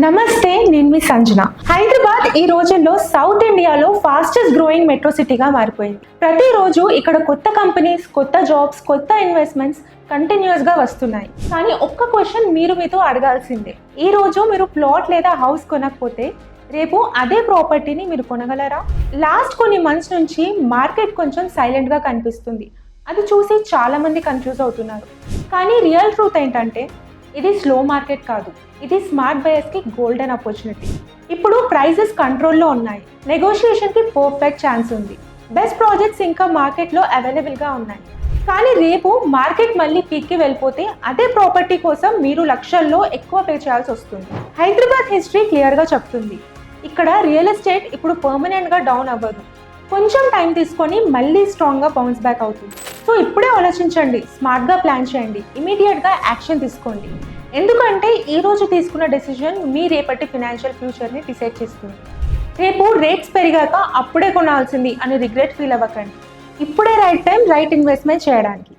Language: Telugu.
నమస్తే, నేను మీ సంజన. హైదరాబాద్ ఈ రోజుల్లో సౌత్ ఇండియాలో ఫాస్టెస్ట్ గ్రోయింగ్ మెట్రో సిటీగా మారిపోయింది. ప్రతిరోజు ఇక్కడ కొత్త కంపెనీస్, కొత్త జాబ్స్, కొత్త ఇన్వెస్ట్మెంట్స్ కంటిన్యూస్గా వస్తున్నాయి. కానీ ఒక్క క్వశ్చన్ మీరు మీతో అడగాల్సిందే. ఈ రోజు మీరు ప్లాట్ లేదా హౌస్ కొనకపోతే రేపు అదే ప్రాపర్టీని మీరు కొనగలరా? లాస్ట్ కొన్ని మంత్స్ నుంచి మార్కెట్ కొంచెం సైలెంట్గా కనిపిస్తుంది. అది చూసి చాలా మంది కన్ఫ్యూజ్ అవుతున్నారు. కానీ రియల్ ట్రూత్ ఏంటంటే ఇది స్లో మార్కెట్ కాదు, ఇది స్మార్ట్ బయర్స్కి గోల్డెన్ ఆపర్చునిటీ. ఇప్పుడు ప్రైజెస్ కంట్రోల్లో ఉన్నాయి, నెగోషియేషన్కి పర్ఫెక్ట్ ఛాన్స్ ఉంది, బెస్ట్ ప్రాజెక్ట్స్ ఇంకా మార్కెట్లో అవైలబుల్గా ఉన్నాయి. కానీ రేపు మార్కెట్ మళ్ళీ పీక్కి వెళ్ళిపోతే అదే ప్రాపర్టీ కోసం మీరు లక్షల్లో ఎక్కువ పే చేయాల్సి వస్తుంది. హైదరాబాద్ హిస్టరీ క్లియర్గా చెప్తుంది, ఇక్కడ రియల్ ఎస్టేట్ ఇప్పుడు పర్మనెంట్గా డౌన్ అవ్వదు, కొంచెం టైం తీసుకొని మళ్ళీ స్ట్రాంగ్గా బౌన్స్ బ్యాక్ అవుతుంది. సో ఇప్పుడే ఆలోచించండి, స్మార్ట్గా ప్లాన్ చేయండి, ఇమీడియట్గా యాక్షన్ తీసుకోండి. ఎందుకంటే ఈ రోజు తీసుకున్న డెసిజన్ మీ రేపటి ఫినాన్షియల్ ఫ్యూచర్ని డిసైడ్ చేస్తుంది. రేపు రేట్స్ పెరిగాక అప్పుడే కొనాల్సింది అని రిగ్రెట్ ఫీల్ అవ్వకండి. ఇప్పుడే రైట్ టైం, రైట్ ఇన్వెస్ట్మెంట్ చేయడానికి.